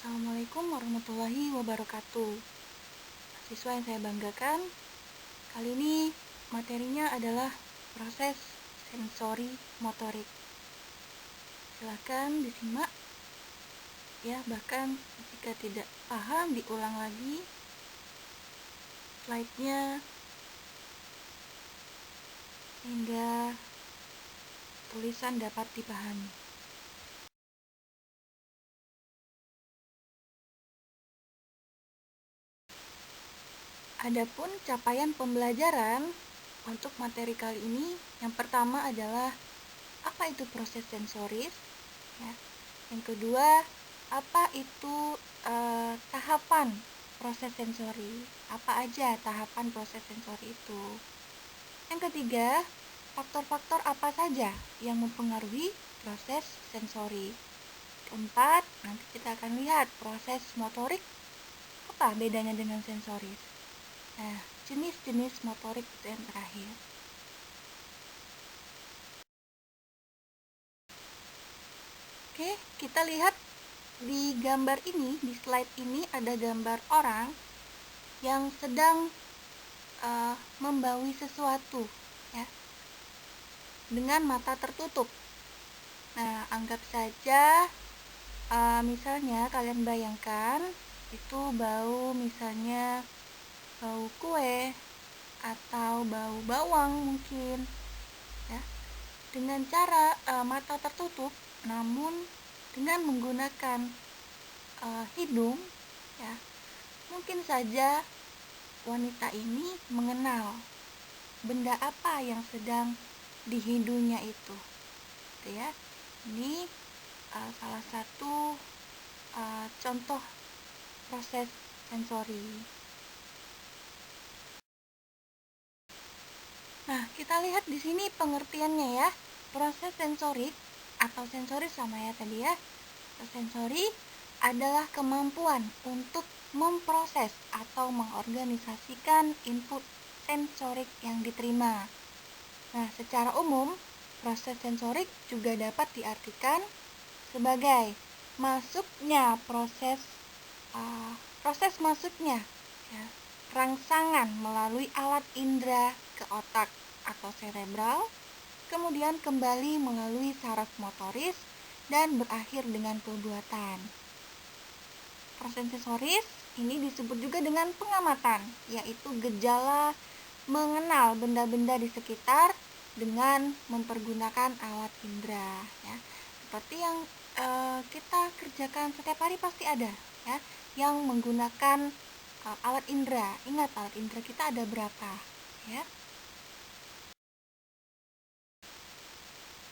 Assalamualaikum warahmatullahi wabarakatuh. Siswa yang saya banggakan, kali ini materinya adalah proses sensori motorik. Silakan disimak ya, bahkan jika tidak paham diulang lagi slide-nya sehingga tulisan dapat dipahami. Adapun capaian pembelajaran untuk materi kali ini, yang pertama adalah apa itu proses sensoris, ya. Yang kedua, apa itu tahapan proses sensori? Apa aja tahapan proses sensori itu? Yang ketiga, faktor-faktor apa saja yang mempengaruhi proses sensori? Keempat, nanti kita akan lihat proses motorik, apa bedanya dengan sensoris. Nah, jenis-jenis motorik itu yang terakhir. Oke, kita lihat di gambar ini, di slide ini ada gambar orang yang sedang membawi sesuatu, ya, dengan mata tertutup. Nah, anggap saja misalnya kalian bayangkan itu bau, misalnya bau kue atau bau bawang mungkin, ya. Dengan cara mata tertutup, namun dengan menggunakan hidung, ya, mungkin saja wanita ini mengenal benda apa yang sedang di hidungnya itu, gitu ya. Ini salah satu contoh proses sensori. Nah, kita lihat di sini pengertiannya ya. Proses sensorik atau sensoris sama ya tadi ya. Sensori adalah kemampuan untuk memproses atau mengorganisasikan input sensorik yang diterima. Nah, secara umum, proses sensorik juga dapat diartikan sebagai proses masuknya, ya, rangsangan melalui alat indera ke otak atau cerebral, kemudian kembali melalui saraf motoris dan berakhir dengan perbuatan. Proses sensoris ini disebut juga dengan pengamatan, yaitu gejala mengenal benda-benda di sekitar dengan mempergunakan alat indera, ya. Seperti yang kita kerjakan setiap hari pasti ada, ya, yang menggunakan alat indera. Ingat, alat indera kita ada berapa, ya.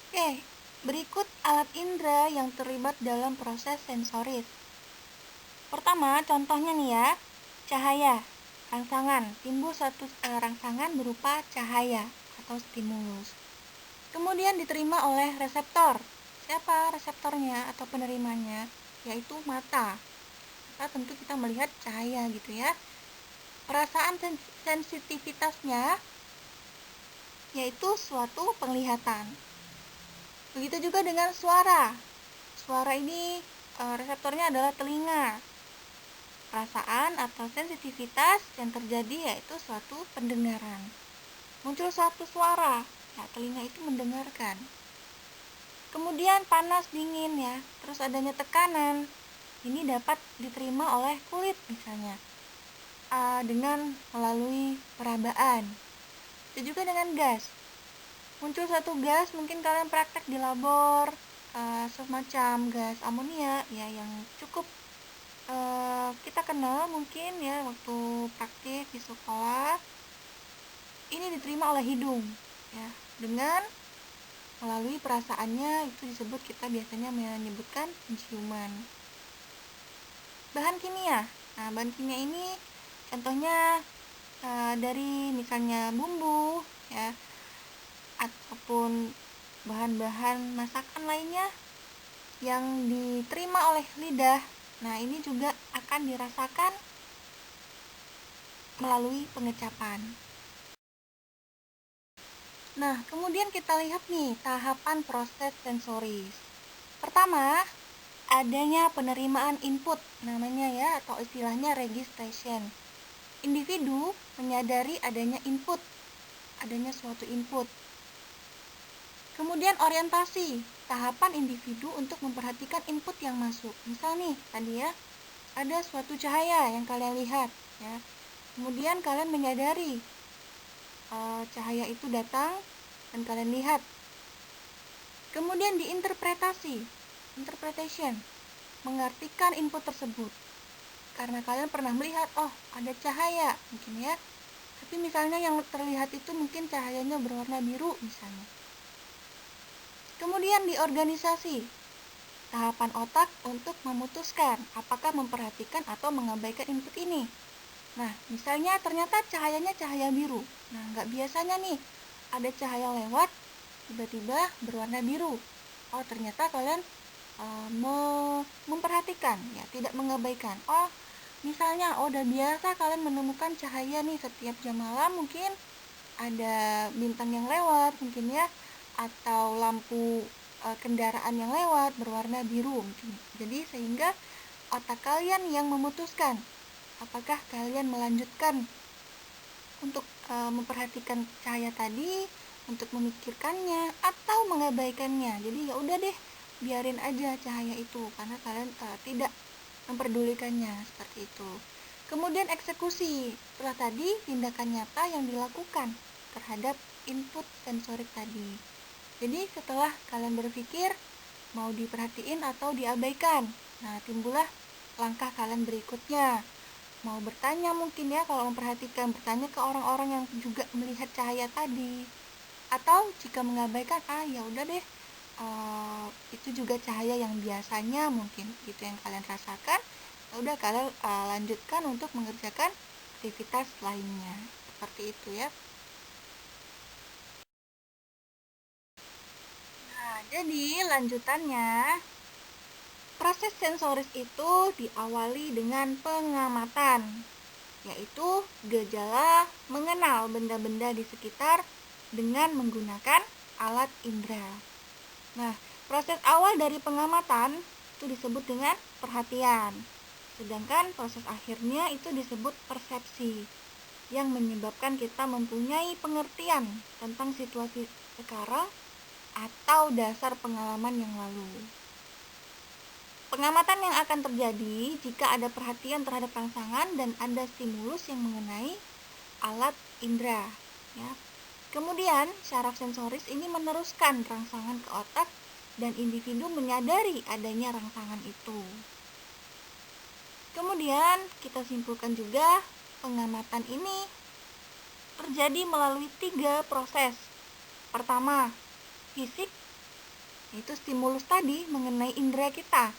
Oke, berikut alat indera yang terlibat dalam proses sensoris. Pertama, contohnya nih ya, cahaya, rangsangan. Timbul suatu rangsangan berupa cahaya atau stimulus. Kemudian diterima oleh reseptor. Siapa reseptornya atau penerimanya? Yaitu mata. Maka tentu kita melihat cahaya gitu ya. Perasaan sensitivitasnya yaitu suatu penglihatan. Begitu juga dengan suara. Suara ini reseptornya adalah telinga. Perasaan atau sensitivitas yang terjadi yaitu suatu pendengaran. Muncul suatu suara, ya, telinga itu mendengarkan. Kemudian panas dingin ya, terus adanya tekanan. Ini dapat diterima oleh kulit misalnya dengan melalui perabaan. Itu juga dengan gas. Muncul satu gas, mungkin kalian praktek di labor, semacam gas amonia ya, yang cukup kita kenal mungkin ya waktu praktik di sekolah. Ini diterima oleh hidung ya, dengan melalui perasaannya, itu disebut, kita biasanya menyebutkan penciuman. Bahan kimia. Nah, bahan kimia ini contohnya dari misalnya bumbu ya, ataupun bahan-bahan masakan lainnya yang diterima oleh lidah. Nah, ini juga akan dirasakan melalui pengecapan. Nah, kemudian kita lihat nih tahapan proses sensoris. Pertama, adanya penerimaan input, namanya ya, atau istilahnya registration. Individu menyadari adanya input, adanya suatu input. Kemudian orientasi, tahapan individu untuk memperhatikan input yang masuk. Misal nih, tadi ya, ada suatu cahaya yang kalian lihat, ya. Kemudian kalian menyadari cahaya itu datang dan kalian lihat. Kemudian diinterpretasi, interpretation, mengartikan input tersebut. Karena kalian pernah melihat, oh ada cahaya mungkin ya, tapi misalnya yang terlihat itu mungkin cahayanya berwarna biru misalnya. Kemudian diorganisasi, tahapan otak untuk memutuskan apakah memperhatikan atau mengabaikan input ini. Nah, misalnya ternyata cahayanya cahaya biru. Nah, nggak biasanya nih ada cahaya lewat tiba-tiba berwarna biru. Oh, ternyata kalian memperhatikan, ya, tidak mengabaikan. Oh, misalnya, udah biasa kalian menemukan cahaya nih setiap jam malam, mungkin ada bintang yang lewat, mungkin ya, atau lampu kendaraan yang lewat berwarna biru mungkin. Jadi sehingga otak kalian yang memutuskan apakah kalian melanjutkan untuk memperhatikan cahaya tadi, untuk memikirkannya atau mengabaikannya. Jadi ya udah deh, biarin aja cahaya itu karena kalian tidak memperdulikannya, seperti itu. Kemudian eksekusi, setelah tadi tindakan nyata yang dilakukan terhadap input sensorik tadi. Jadi setelah kalian berpikir mau diperhatiin atau diabaikan, nah timbullah langkah kalian berikutnya. Mau bertanya mungkin ya, kalau memperhatikan, bertanya ke orang-orang yang juga melihat cahaya tadi. Atau jika mengabaikan, ya udah deh, itu juga cahaya yang biasanya mungkin gitu yang kalian rasakan. Udah kalian lanjutkan untuk mengerjakan aktivitas lainnya, seperti itu ya. Nah, jadi lanjutannya, proses sensoris itu diawali dengan pengamatan, yaitu gejala mengenal benda-benda di sekitar dengan menggunakan alat indera. Nah, proses awal dari pengamatan itu disebut dengan perhatian, sedangkan proses akhirnya itu disebut persepsi, yang menyebabkan kita mempunyai pengertian tentang situasi sekarang atau dasar pengalaman yang lalu. Pengamatan yang akan terjadi jika ada perhatian terhadap rangsangan dan ada stimulus yang mengenai alat indera, ya. Kemudian, syaraf sensoris ini meneruskan rangsangan ke otak dan individu menyadari adanya rangsangan itu. Kemudian, kita simpulkan juga pengamatan ini terjadi melalui 3 proses. Pertama, fisik, yaitu stimulus tadi mengenai indera kita.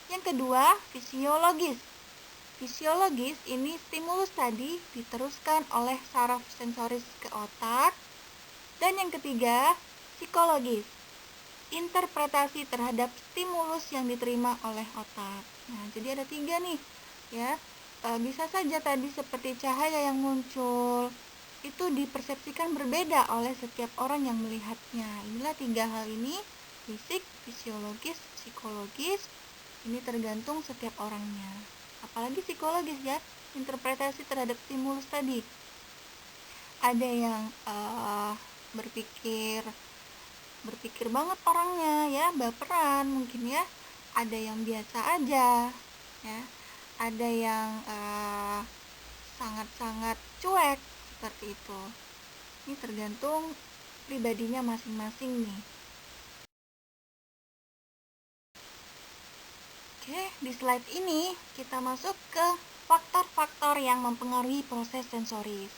Yang kedua, fisiologis. Fisiologis ini stimulus tadi diteruskan oleh saraf sensoris ke otak. Dan yang ketiga, psikologis. Interpretasi terhadap stimulus yang diterima oleh otak. Nah, jadi ada 3 nih, ya. Bisa saja tadi seperti cahaya yang muncul itu dipersepsikan berbeda oleh setiap orang yang melihatnya. Inilah 3 hal ini, fisik, fisiologis, psikologis. Ini tergantung setiap orangnya. Apalagi psikologis ya, interpretasi terhadap stimulus tadi. Ada yang berpikir banget orangnya ya, baperan mungkin ya. Ada yang biasa aja ya. Ada yang sangat-sangat cuek seperti itu. Ini tergantung pribadinya masing-masing nih. Oke, di slide ini kita masuk ke faktor-faktor yang mempengaruhi proses sensoris.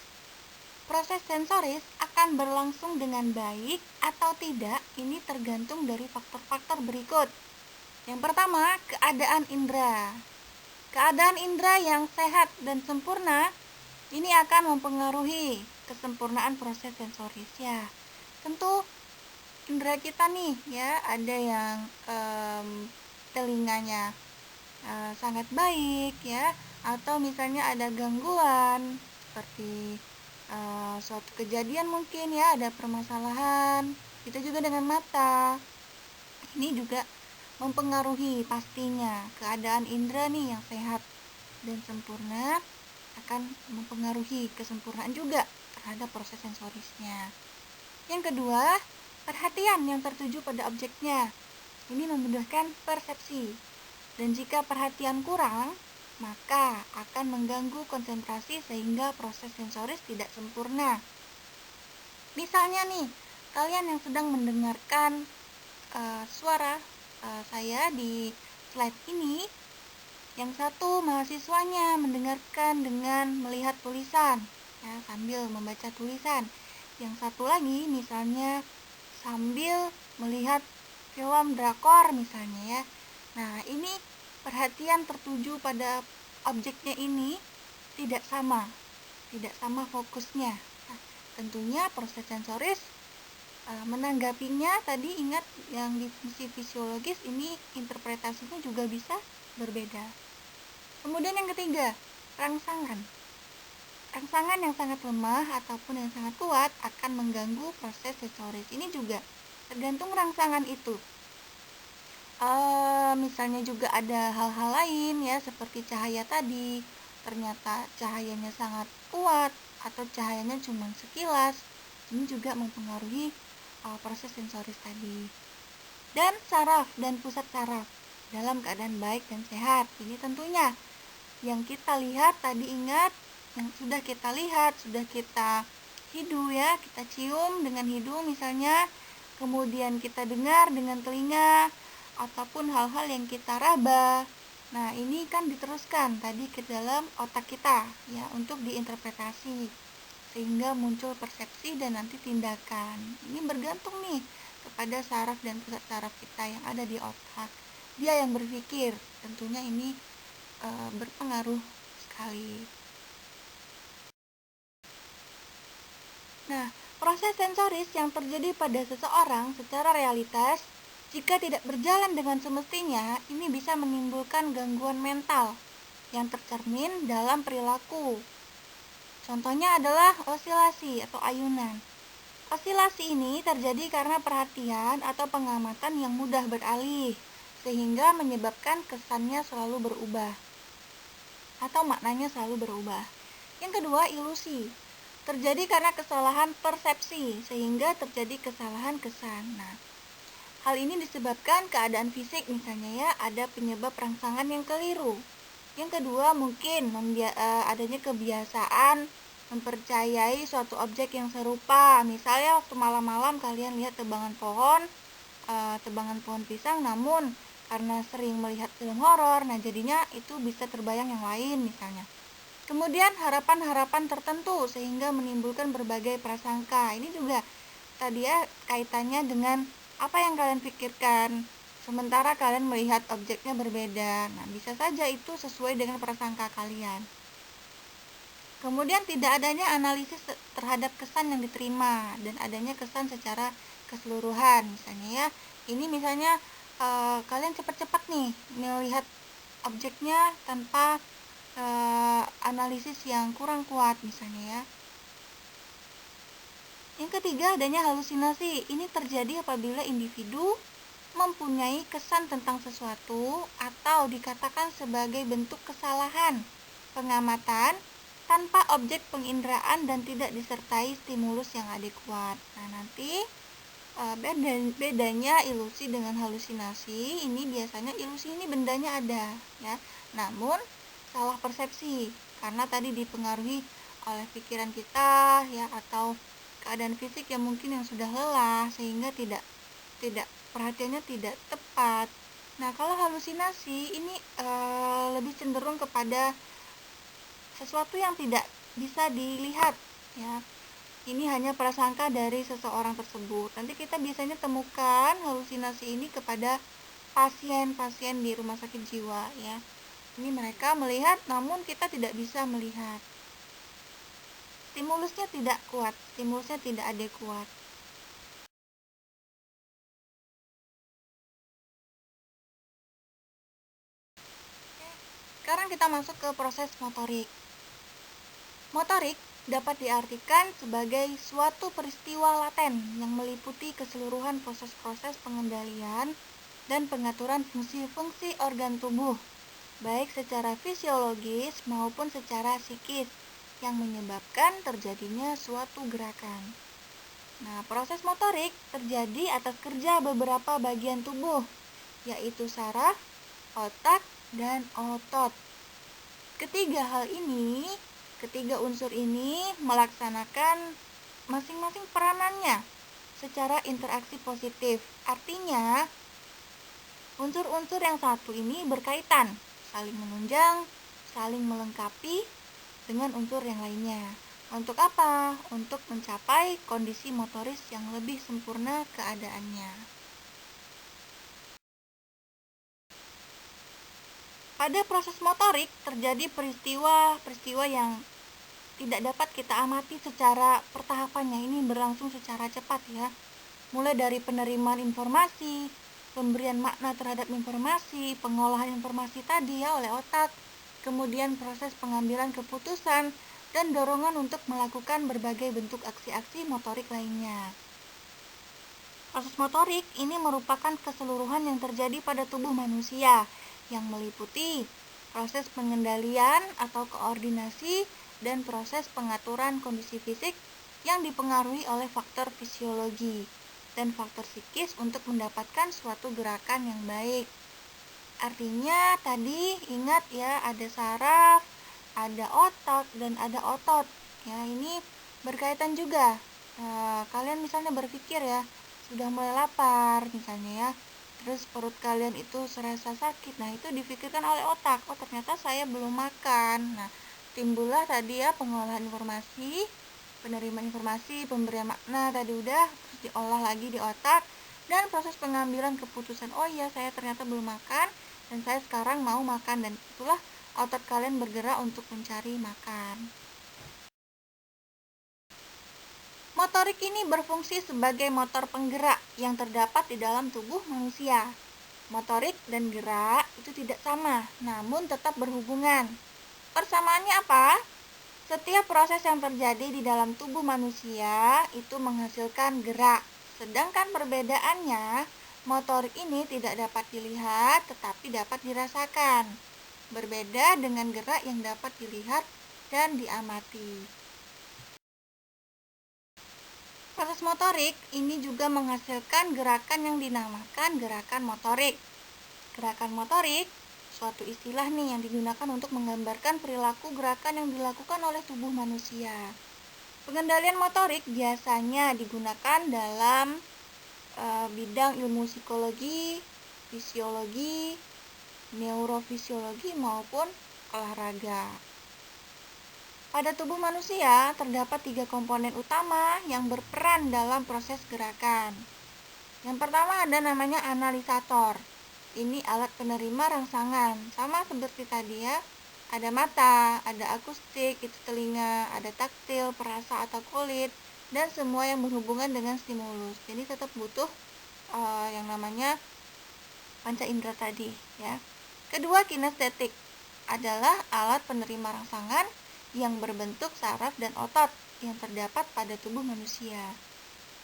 Proses sensoris akan berlangsung dengan baik atau tidak, ini tergantung dari faktor-faktor berikut. Yang pertama, keadaan indera. Keadaan indera yang sehat dan sempurna, ini akan mempengaruhi kesempurnaan proses sensoris ya. Tentu indera kita nih ya, ada yang telinganya sangat baik ya, atau misalnya ada gangguan seperti suatu kejadian mungkin ya, ada permasalahan. Itu juga dengan mata, ini juga mempengaruhi pastinya. Keadaan indera nih yang sehat dan sempurna akan mempengaruhi kesempurnaan juga terhadap proses sensorisnya. Yang kedua, perhatian yang tertuju pada objeknya. Ini memudahkan persepsi. Dan jika perhatian kurang, maka akan mengganggu konsentrasi sehingga proses sensoris tidak sempurna. Misalnya nih, kalian yang sedang mendengarkan suara saya di slide ini, yang satu mahasiswanya mendengarkan dengan melihat tulisan, ya, sambil membaca tulisan. Yang satu lagi misalnya sambil melihat film drakor misalnya ya. Nah, ini perhatian tertuju pada objeknya ini tidak sama fokusnya. Nah, tentunya proses sensoris menanggapinya tadi ingat yang di fungsi fisiologis ini interpretasinya juga bisa berbeda. Kemudian yang ketiga, rangsangan. Rangsangan yang sangat lemah ataupun yang sangat kuat akan mengganggu proses sensoris. Ini juga tergantung rangsangan itu. Misalnya juga ada hal-hal lain ya, seperti cahaya tadi. Ternyata cahayanya sangat kuat atau cahayanya cuma sekilas. Ini juga mempengaruhi proses sensoris tadi. Dan saraf dan pusat saraf dalam keadaan baik dan sehat. Ini tentunya yang kita lihat tadi ingat, yang sudah kita lihat, sudah kita hidu ya, kita cium dengan hidung misalnya, kemudian kita dengar dengan telinga, ataupun hal-hal yang kita raba. Nah, ini kan diteruskan tadi ke dalam otak kita ya untuk diinterpretasi sehingga muncul persepsi dan nanti tindakan. Ini bergantung nih kepada saraf dan pusat saraf kita yang ada di otak. Dia yang berpikir, tentunya ini berpengaruh sekali. Nah, proses sensoris yang terjadi pada seseorang secara realitas jika tidak berjalan dengan semestinya, ini bisa menimbulkan gangguan mental yang tercermin dalam perilaku. Contohnya adalah osilasi atau ayunan. Osilasi ini terjadi karena perhatian atau pengamatan yang mudah beralih, sehingga menyebabkan kesannya selalu berubah atau maknanya selalu berubah. Yang kedua, ilusi. Terjadi karena kesalahan persepsi, sehingga terjadi kesalahan kesan. Nah, hal ini disebabkan keadaan fisik misalnya ya, ada penyebab rangsangan yang keliru. Yang kedua, mungkin adanya kebiasaan mempercayai suatu objek yang serupa. Misalnya waktu malam-malam kalian lihat tebangan pohon pisang, namun karena sering melihat film horor, nah jadinya itu bisa terbayang yang lain misalnya. Kemudian harapan-harapan tertentu sehingga menimbulkan berbagai prasangka. Ini juga tadi ya kaitannya dengan apa yang kalian pikirkan, sementara kalian melihat objeknya berbeda. Nah, bisa saja itu sesuai dengan prasangka kalian. Kemudian tidak adanya analisis terhadap kesan yang diterima dan adanya kesan secara keseluruhan. Misalnya ya, ini misalnya kalian cepat-cepat nih melihat objeknya tanpa analisis yang kurang kuat misalnya ya. Yang ketiga, adanya halusinasi. Ini terjadi apabila individu mempunyai kesan tentang sesuatu atau dikatakan sebagai bentuk kesalahan pengamatan tanpa objek penginderaan dan tidak disertai stimulus yang adekuat. Nah, nanti bedanya ilusi dengan halusinasi. Ini biasanya ilusi ini bendanya ada ya, namun salah persepsi karena tadi dipengaruhi oleh pikiran kita ya, atau keadaan fisik yang mungkin yang sudah lelah sehingga tidak perhatiannya tidak tepat. Nah, kalau halusinasi ini lebih cenderung kepada sesuatu yang tidak bisa dilihat ya. Ini hanya prasangka dari seseorang tersebut. Nanti kita biasanya temukan halusinasi ini kepada pasien-pasien di rumah sakit jiwa ya. Ini mereka melihat namun kita tidak bisa melihat. Stimulusnya tidak kuat, stimulusnya tidak adekuat. Sekarang kita masuk ke proses motorik. Motorik dapat diartikan sebagai suatu peristiwa laten yang meliputi keseluruhan proses-proses pengendalian dan pengaturan fungsi-fungsi organ tubuh, baik secara fisiologis maupun secara psikis, yang menyebabkan terjadinya suatu gerakan. Nah, proses motorik terjadi atas kerja beberapa bagian tubuh, yaitu saraf, otak, dan otot. Ketiga unsur ini melaksanakan masing-masing peranannya secara interaksi positif. Artinya, unsur-unsur yang satu ini berkaitan, saling menunjang, saling melengkapi dengan unsur yang lainnya. Untuk apa? Untuk mencapai kondisi motoris yang lebih sempurna keadaannya. Pada proses motorik terjadi peristiwa yang tidak dapat kita amati secara pertahapannya, ini berlangsung secara cepat ya. Mulai dari penerimaan informasi, pemberian makna terhadap informasi, pengolahan informasi tadi ya oleh otak, kemudian proses pengambilan keputusan, dan dorongan untuk melakukan berbagai bentuk aksi-aksi motorik lainnya. Proses motorik ini merupakan keseluruhan yang terjadi pada tubuh manusia, yang meliputi proses pengendalian atau koordinasi dan proses pengaturan kondisi fisik yang dipengaruhi oleh faktor fisiologi dan faktor psikis untuk mendapatkan suatu gerakan yang baik. Artinya tadi ingat ya, ada saraf, ada otak, dan ada otot. Ya, ini berkaitan juga. Kalian misalnya berpikir ya, sudah mulai lapar misalnya ya, terus perut kalian itu serasa sakit. Nah, itu difikirkan oleh otak. Oh, ternyata saya belum makan. Nah, timbullah tadi ya pengolahan informasi, penerimaan informasi, pemberian makna tadi udah, terus diolah lagi di otak, dan proses pengambilan keputusan. Oh iya, saya ternyata belum makan dan saya sekarang mau makan, dan itulah otot kalian bergerak untuk mencari makan. Motorik ini berfungsi sebagai motor penggerak yang terdapat di dalam tubuh manusia. Motorik dan gerak itu tidak sama, namun tetap berhubungan. Persamaannya apa? Setiap proses yang terjadi di dalam tubuh manusia itu menghasilkan gerak. Sedangkan perbedaannya, motorik ini tidak dapat dilihat tetapi dapat dirasakan. Berbeda dengan gerak yang dapat dilihat dan diamati. Proses motorik ini juga menghasilkan gerakan yang dinamakan gerakan motorik. Gerakan motorik suatu istilah nih yang digunakan untuk menggambarkan perilaku gerakan yang dilakukan oleh tubuh manusia. Pengendalian motorik biasanya digunakan dalam bidang ilmu psikologi, fisiologi, neurofisiologi maupun olahraga. Pada tubuh manusia terdapat 3 komponen utama yang berperan dalam proses gerakan. Yang pertama ada namanya analisator. Ini alat penerima rangsangan, sama seperti tadi ya. Ada mata, ada akustik, itu telinga, ada taktil, perasa atau kulit, dan semua yang berhubungan dengan stimulus. Jadi tetap butuh yang namanya panca indera tadi ya. Kedua, kinestetik adalah alat penerima rangsangan yang berbentuk saraf dan otot yang terdapat pada tubuh manusia.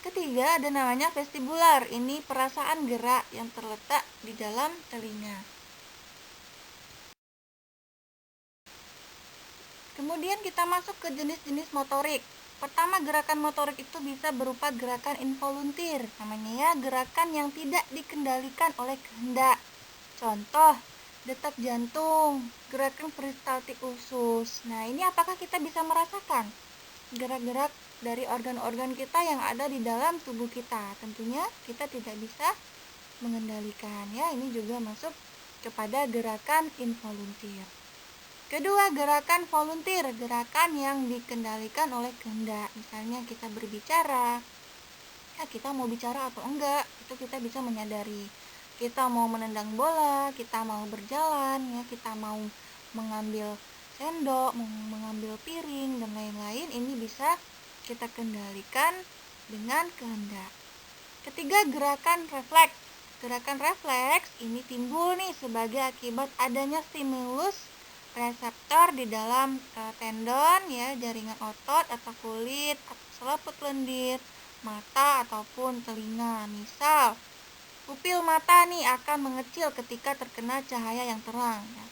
Ketiga, ada namanya vestibular. Ini perasaan gerak yang terletak di dalam telinga. Kemudian kita masuk ke jenis-jenis motorik. Pertama, gerakan motorik itu bisa berupa gerakan involuntir. Namanya ya, gerakan yang tidak dikendalikan oleh kehendak. Contoh, detak jantung, gerakan peristaltik usus. Nah, ini apakah kita bisa merasakan gerak-gerak dari organ-organ kita yang ada di dalam tubuh kita? Tentunya kita tidak bisa mengendalikan ya. Ini juga masuk kepada gerakan involuntir. Kedua, gerakan volunteer, gerakan yang dikendalikan oleh kehendak. Misalnya kita berbicara, ya kita mau bicara atau enggak, itu kita bisa menyadari. Kita mau menendang bola, kita mau berjalan, ya kita mau mengambil sendok, mengambil piring, dan lain-lain, ini bisa kita kendalikan dengan kehendak. Ketiga, gerakan refleks. Gerakan refleks ini timbul nih sebagai akibat adanya stimulus reseptor di dalam tendon ya, jaringan otot atau kulit atau selaput lendir, mata ataupun telinga. Misal Pupil mata nih akan mengecil ketika terkena cahaya yang terang. Ya.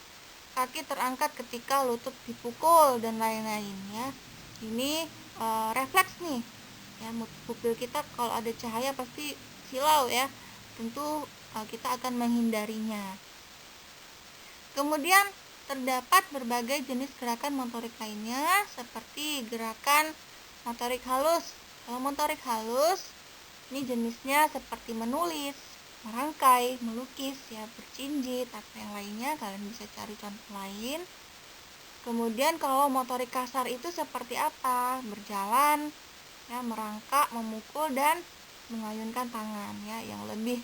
Kaki terangkat ketika lutut dipukul dan lain-lain ya. Ini refleks nih. Ya, pupil kita kalau ada cahaya pasti silau ya. Tentu kita akan menghindarinya. Kemudian terdapat berbagai jenis gerakan motorik lainnya seperti gerakan motorik halus. Kalau motorik halus, ini jenisnya seperti menulis, merangkai, melukis, ya, bercinjit, atau yang lainnya. Kalian bisa cari contoh lain. Kemudian kalau motorik kasar itu seperti apa? Berjalan, ya, merangkak, memukul, dan mengayunkan tangan, ya, yang lebih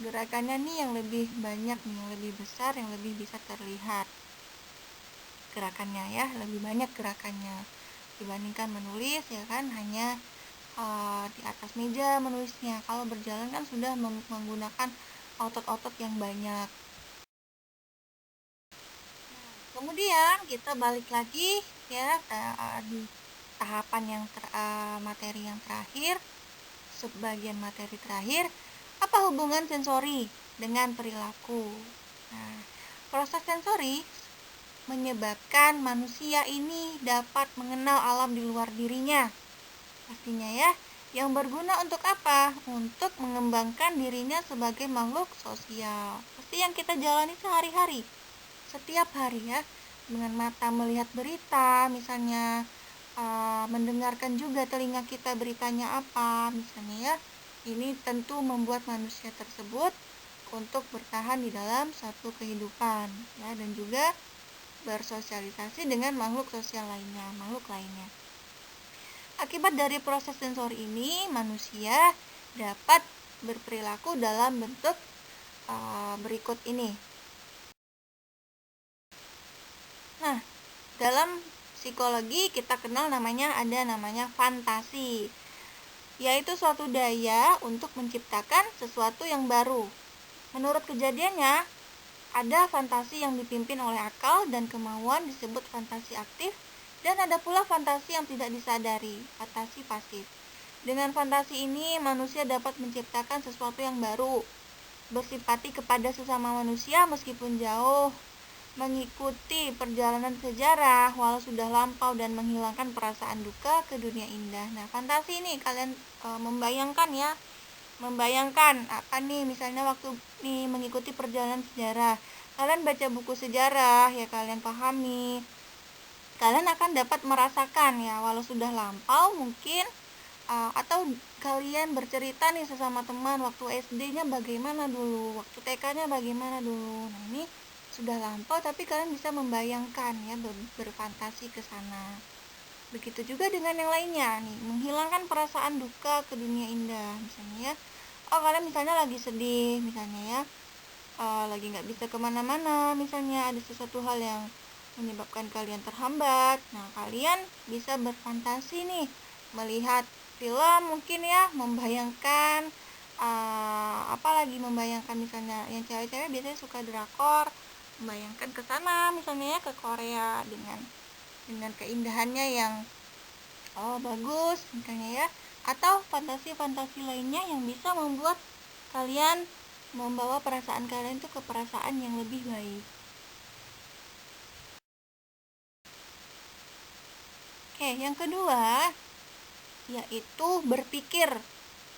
gerakannya nih yang lebih banyak nih, yang lebih besar, yang lebih bisa terlihat gerakannya, ya, lebih banyak gerakannya dibandingkan menulis, ya kan, hanya di atas meja menulisnya. Kalau berjalan kan sudah menggunakan otot-otot yang banyak. Kemudian kita balik lagi ya di tahapan yang materi yang terakhir, sebagian materi terakhir. Apa hubungan sensori dengan perilaku? Nah, proses sensori menyebabkan manusia ini dapat mengenal alam di luar dirinya. Pastinya ya, yang berguna untuk apa? Untuk mengembangkan dirinya sebagai makhluk sosial. Pasti yang kita jalani sehari-hari, setiap hari ya, dengan mata melihat berita, misalnya mendengarkan juga telinga kita beritanya apa, misalnya ya. Ini tentu membuat manusia tersebut untuk bertahan di dalam satu kehidupan, ya, dan juga bersosialisasi dengan makhluk sosial lainnya, makhluk lainnya. Akibat dari proses sensori ini, manusia dapat berperilaku dalam bentuk berikut ini. Nah, dalam psikologi kita kenal ada namanya fantasi, yaitu suatu daya untuk menciptakan sesuatu yang baru. Menurut kejadiannya, ada fantasi yang dipimpin oleh akal dan kemauan disebut fantasi aktif, dan ada pula fantasi yang tidak disadari, fantasi pasif. Dengan fantasi ini, manusia dapat menciptakan sesuatu yang baru, bersimpati kepada sesama manusia meskipun jauh, mengikuti perjalanan sejarah walau sudah lampau, dan menghilangkan perasaan duka ke dunia indah. Nah, fantasi ini kalian membayangkan ya, membayangkan apa nih, misalnya waktu nih mengikuti perjalanan sejarah, kalian baca buku sejarah ya, kalian pahami, kalian akan dapat merasakan ya, walau sudah lampau mungkin, atau kalian bercerita nih sesama teman waktu SD-nya bagaimana dulu, waktu TK-nya bagaimana dulu. Nah, ini sudah lampau tapi kalian bisa membayangkan ya, berfantasi ke sana. Begitu juga dengan yang lainnya nih, menghilangkan perasaan duka ke dunia indah. Misalnya ya, kalian misalnya lagi sedih, misalnya ya, lagi nggak bisa kemana-mana, misalnya ada sesuatu hal yang menyebabkan kalian terhambat. Nah, kalian bisa berfantasi nih, melihat film mungkin ya, membayangkan apalagi membayangkan, misalnya yang cewek-cewek biasanya suka drakor, membayangkan ke sana misalnya ya, ke Korea dengan keindahannya yang bagus misalnya ya, atau fantasi-fantasi lainnya yang bisa membuat kalian membawa perasaan kalian itu ke perasaan yang lebih baik. Oke, yang kedua yaitu berpikir.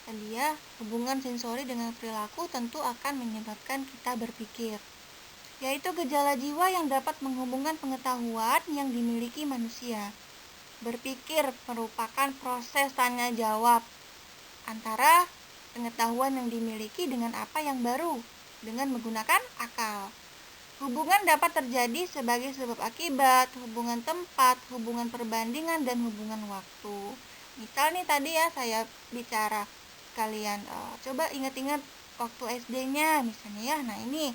Tadi ya, hubungan sensori dengan perilaku tentu akan menyebabkan kita berpikir, yaitu gejala jiwa yang dapat menghubungkan pengetahuan yang dimiliki manusia. Berpikir merupakan proses tanya jawab antara pengetahuan yang dimiliki dengan apa yang baru dengan menggunakan akal. Hubungan dapat terjadi sebagai sebab akibat, hubungan tempat, hubungan perbandingan, dan hubungan waktu. Misal nih tadi ya saya bicara, kalian coba ingat-ingat waktu SD-nya misalnya ya. Nah, ini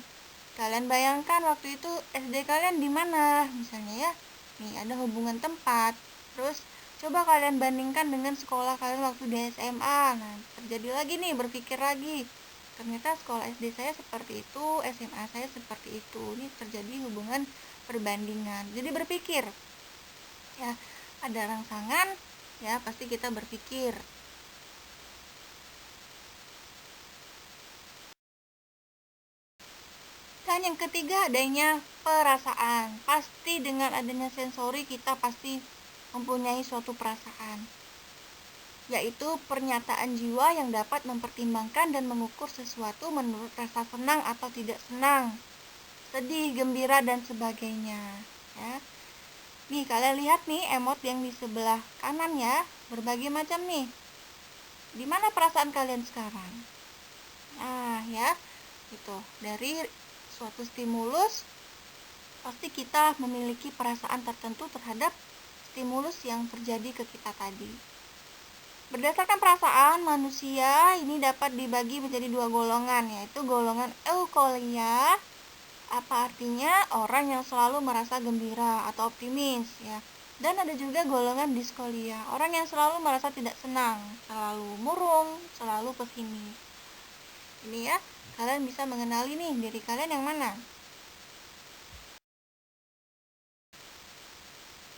kalian bayangkan waktu itu SD kalian di mana misalnya ya. Nih ada hubungan tempat. Terus coba kalian bandingkan dengan sekolah kalian waktu di SMA. Nah, terjadi lagi nih, berpikir lagi. Ternyata sekolah SD saya seperti itu, SMA saya seperti itu. Ini terjadi hubungan perbandingan. Jadi berpikir. Ya, ada rangsangan, ya pasti kita berpikir. Dan yang ketiga adanya perasaan. Pasti dengan adanya sensori kita pasti mempunyai suatu perasaan, yaitu pernyataan jiwa yang dapat mempertimbangkan dan mengukur sesuatu menurut rasa senang atau tidak senang, sedih, gembira, dan sebagainya. Ya. Nih, kalian lihat nih emot yang di sebelah kanan ya, berbagai macam nih. Di mana perasaan kalian sekarang? Nah, ya, itu dari suatu stimulus pasti kita memiliki perasaan tertentu terhadap stimulus yang terjadi ke kita tadi. Berdasarkan perasaan, manusia ini dapat dibagi menjadi dua golongan, yaitu golongan eukolia. Apa artinya? Orang yang selalu merasa gembira atau optimis, ya. Dan ada juga golongan diskolia, orang yang selalu merasa tidak senang, selalu murung, selalu pesimis. Ini ya, kalian bisa mengenali nih diri kalian yang mana.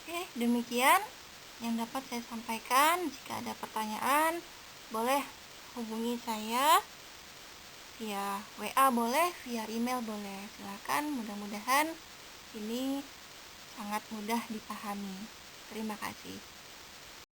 Oke, demikian yang dapat saya sampaikan. Jika ada pertanyaan, boleh hubungi saya via WA boleh, via email boleh. Silakan, mudah-mudahan ini sangat mudah dipahami. Terima kasih.